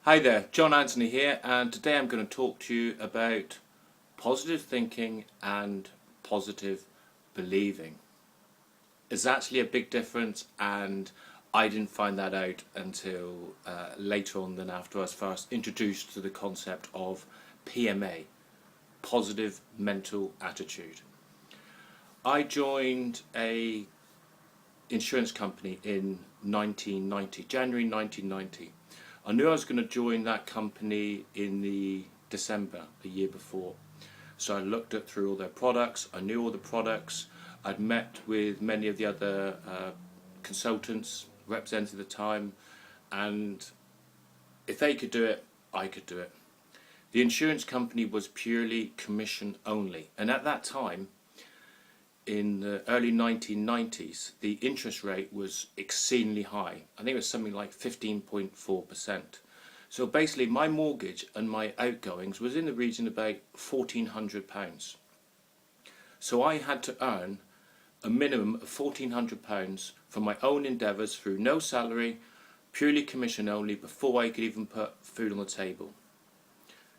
Hi there, John Anthony here, and today I'm going to talk to you about positive thinking and positive believing. It's actually a big difference, and I didn't find that out until later on than after I was first introduced to the concept of PMA, positive mental attitude. I joined a insurance company in 1990, January 1990. I knew I was going to join that company in the December the year before. So I looked through all their products, I knew all the products, I'd met with many of the other consultants, represented at the time, and if they could do it, I could do it. The insurance company was purely commission only, and at that time, in the early 1990s, the interest rate was exceedingly high. I think it was something like 15.4%. So basically my mortgage and my outgoings was in the region of about £1,400. So I had to earn a minimum of £1,400 from my own endeavours through no salary, purely commission only, before I could even put food on the table.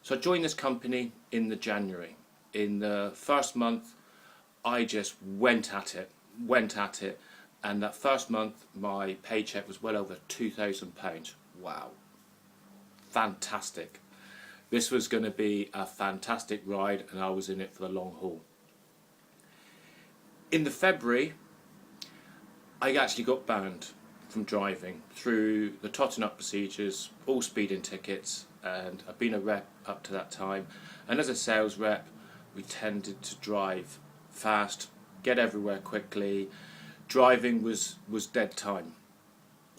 So I joined this company in the January. In the first month, I just went at it, and that first month my paycheck was well over £2,000. Wow, fantastic. This was going to be a fantastic ride, and I was in it for the long haul. In the February, I actually got banned from driving through the totting up procedures, all speeding tickets, and I've been a rep up to that time, and as a sales rep we tended to drive fast, get everywhere quickly. Driving was dead time.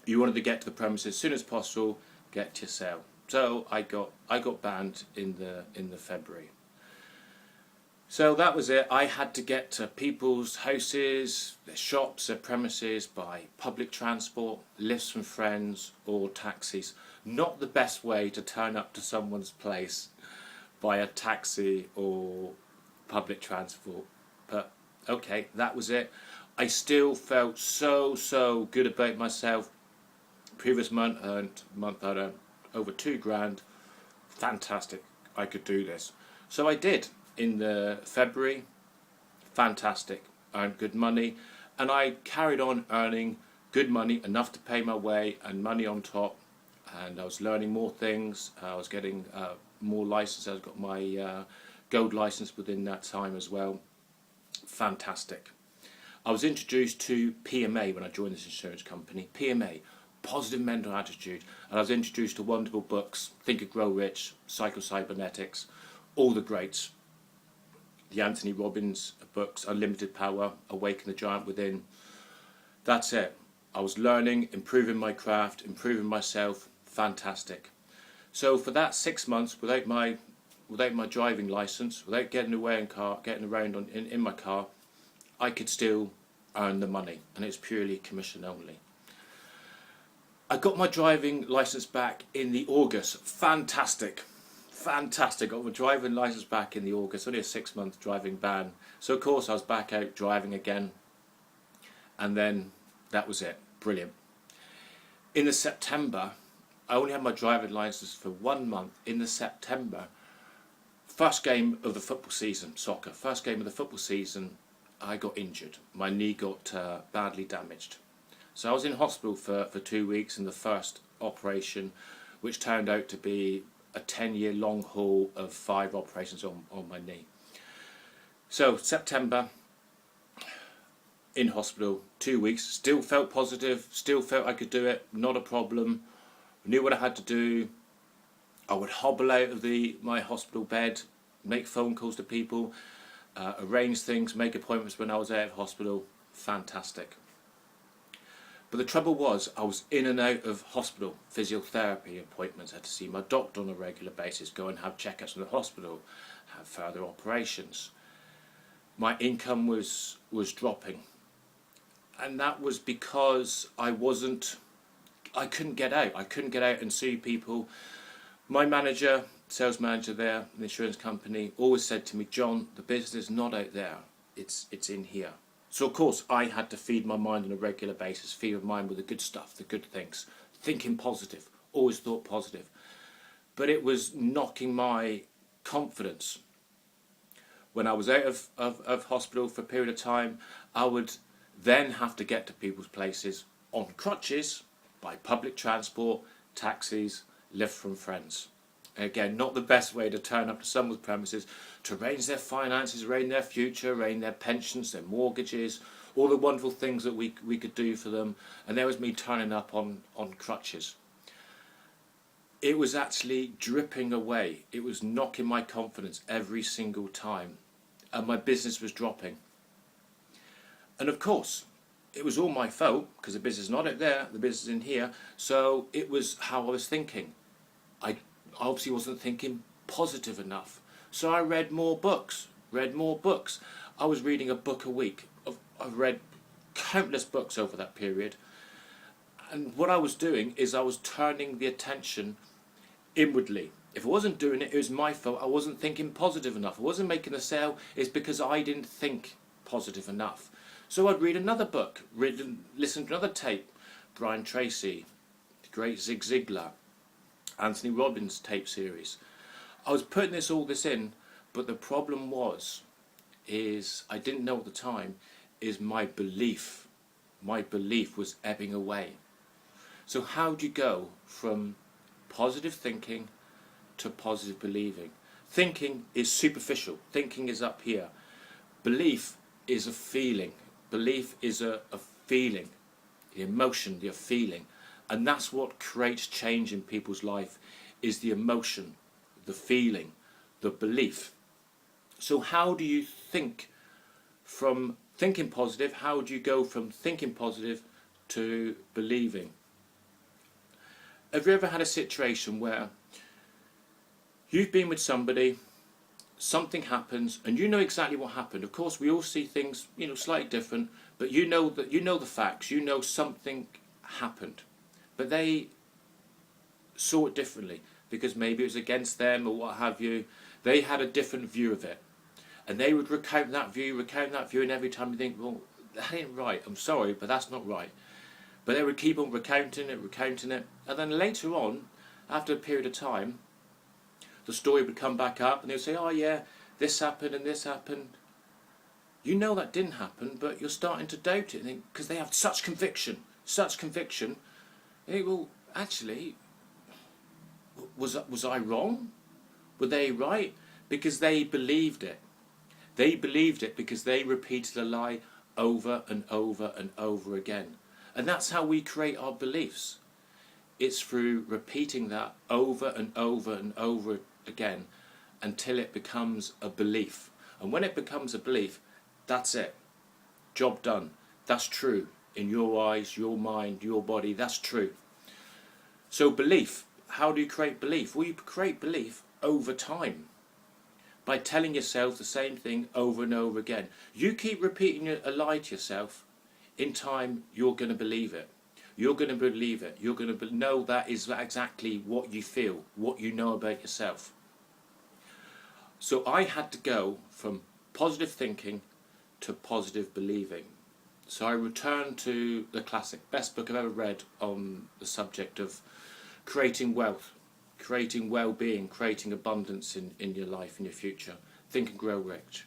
You wanted to get to the premises as soon as possible, get to your sale. So I got banned in the February. So that was it. I had to get to people's houses, their shops, their premises by public transport, lifts from friends, or taxis. Not the best way to turn up to someone's place by a taxi or public transport. But okay, that was it. I still felt so good about myself. Previous month I earned over £2,000. Fantastic, I could do this. So I did in the February. Fantastic, earned good money, and I carried on earning good money, enough to pay my way and money on top. And I was learning more things. I was getting more licenses. I got my gold license within that time as well. Fantastic. I was introduced to PMA when I joined this insurance company. PMA, positive mental attitude, and I was introduced to wonderful books: Think and Grow Rich, Psycho-Cybernetics, all the greats. The Anthony Robbins books, Unlimited Power, Awaken the Giant Within. That's it. I was learning, improving my craft, improving myself. Fantastic. So for that 6 months, without my driving license, without getting around in my car, I could still earn the money, and it's purely commission only. I got my driving license back in the August. Fantastic. Got my driving license back in the August. Only a 6-month driving ban. So of course I was back out driving again, and then that was it. Brilliant. In the September, I only had my driving license for 1 month. In the September, first game of the football season, soccer, first game of the football season, I got injured. My knee got badly damaged. So I was in hospital for 2 weeks in the first operation, which turned out to be a 10-year long haul of 5 operations on my knee. So September, in hospital, 2 weeks, still felt positive, still felt I could do it, not a problem, knew what I had to do. I would hobble out of my hospital bed, make phone calls to people, arrange things, make appointments when I was out of hospital. Fantastic. But the trouble was, I was in and out of hospital, physiotherapy appointments. I had to see my doctor on a regular basis, go and have checkups in the hospital, have further operations. My income was dropping, and that was because I couldn't get out. I couldn't get out and see people. My manager, sales manager there, the insurance company, always said to me, "John, the business is not out there, it's in here." So of course I had to feed my mind on a regular basis, feed my mind with the good stuff, the good things, thinking positive, always thought positive. but it was knocking my confidence. When I was out of hospital for a period of time, I would then have to get to people's places on crutches, by public transport, taxis, lift from friends. Again, not the best way to turn up to someone's premises to arrange their finances, arrange their future, arrange their pensions, their mortgages, all the wonderful things that we could do for them. And there was me turning up on crutches. It was actually dripping away. It was knocking my confidence every single time. And my business was dropping. And of course, it was all my fault, because the business is not out there, the business is in here. So it was how I was thinking. I obviously wasn't thinking positive enough. So I read more books. I was reading a book a week. I've read countless books over that period. And what I was doing is I was turning the attention inwardly. If I wasn't doing it, it was my fault. I wasn't thinking positive enough. I wasn't making a sale. It's because I didn't think positive enough. So I'd read another book, listen to another tape. Brian Tracy, the great Zig Ziglar, Anthony Robbins tape series. I was putting all this in, but the problem is I didn't know at the time, is my belief was ebbing away. So how do you go from positive thinking to positive believing? Thinking is superficial. Thinking is up here. Belief is a feeling. Belief is a feeling, the emotion, the feeling. And that's what creates change in people's life, is the emotion, the feeling, the belief. So how do you think from thinking positive? How do you go from thinking positive to believing? Have you ever had a situation where you've been with somebody, something happens, and you know exactly what happened? Of course, we all see things, slightly different, but you know the facts. You know something happened, but they saw it differently because maybe it was against them or what have you. They had a different view of it, and they would recount that view, and every time you think, well, that ain't right. I'm sorry, but that's not right. But they would keep on recounting it, and then later on, after a period of time, the story would come back up and they would say, oh yeah, this happened and this happened. You know that didn't happen, but you're starting to doubt it because they have such conviction. You think, well, actually, was I wrong? Were they right? Because they believed it. They believed it because they repeated a lie over and over and over again. And that's how we create our beliefs. It's through repeating that over and over and over again until it becomes a belief. And when it becomes a belief, that's it. Job done. That's true. In your eyes, your mind, your body, that's true. So belief, how do you create belief? Well, you create belief over time by telling yourself the same thing over and over again. You keep repeating a lie to yourself, in time you're going to believe it. You're going to believe it. You're going to know that is exactly what you feel, what you know about yourself. So I had to go from positive thinking to positive believing. So I returned to the classic, best book I've ever read on the subject of creating wealth, creating well-being, creating abundance in your life, in your future. Think and Grow Rich.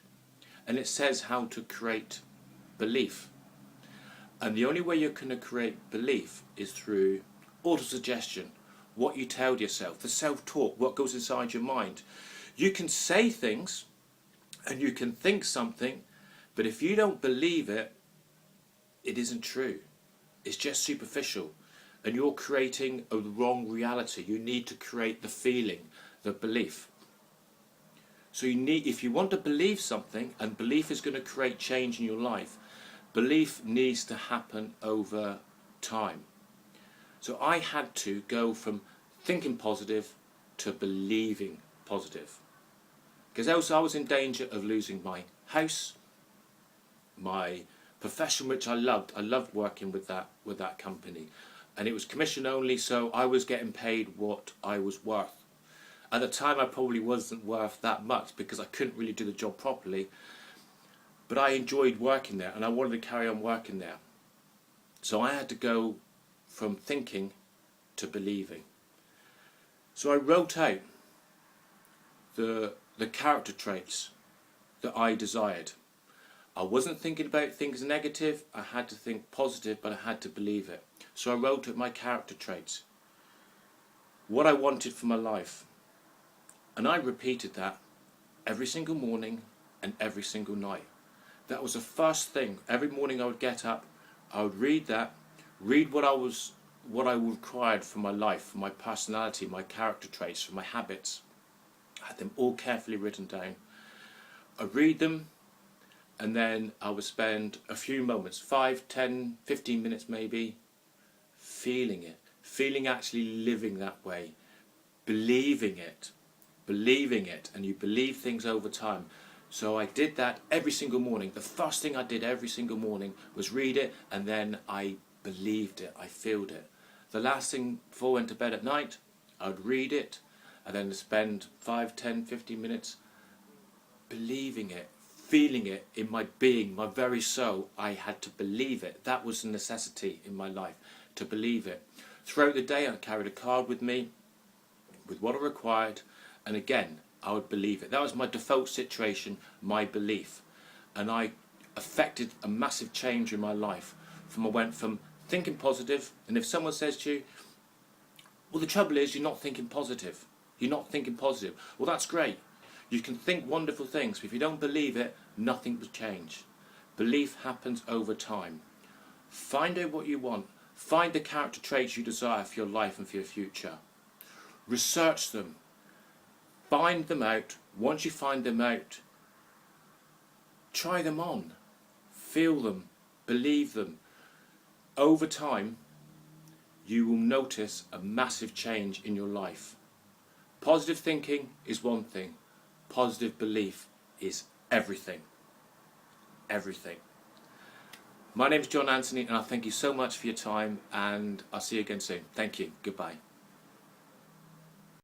And it says how to create belief. And the only way you're going to create belief is through autosuggestion, what you tell yourself, the self-talk, what goes inside your mind. You can say things and you can think something, but if you don't believe it, it isn't true. It's just superficial. And you're creating a wrong reality. You need to create the feeling, the belief. So if you want to believe something, and belief is going to create change in your life, belief needs to happen over time. So I had to go from thinking positive to believing positive. Because else I was in danger of losing my house, my profession, which I loved. I loved working with that company. And it was commission only, so I was getting paid what I was worth. At the time I probably wasn't worth that much because I couldn't really do the job properly. But I enjoyed working there and I wanted to carry on working there. So I had to go from thinking to believing. So I wrote out the character traits that I desired. I wasn't thinking about things negative, I had to think positive, but I had to believe it. So I wrote out my character traits, what I wanted for my life. And I repeated that every single morning and every single night. That was the first thing. Every morning I would get up, I would read that, read what I required for my life, for my personality, my character traits, for my habits. I had them all carefully written down. I'd read them, and then I would spend a few moments, 5, 10, 15 minutes maybe, feeling it, actually living that way, believing it, and you believe things over time. So I did that every single morning. The first thing I did every single morning was read it, and then I believed it, I felt it. The last thing before I went to bed at night, I'd read it, and then spend 5, 10, 15 minutes believing it, feeling it in my being, my very soul. I had to believe it. That was a necessity in my life, to believe it. Throughout the day I carried a card with me with what I required, and again I would believe it. That was my default situation, my belief, and I affected a massive change in my life. I went from thinking positive, and if someone says to you, well, the trouble is you're not thinking positive, well, that's great. You can think wonderful things, but if you don't believe it, nothing will change. Belief happens over time. Find out what you want. Find the character traits you desire for your life and for your future. Research them. Find them out. Once you find them out, try them on. Feel them. Believe them. Over time, you will notice a massive change in your life. Positive thinking is one thing. Positive belief is everything. Everything. My name is John Anthony, and I thank you so much for your time, and I'll see you again soon. Thank you. Goodbye.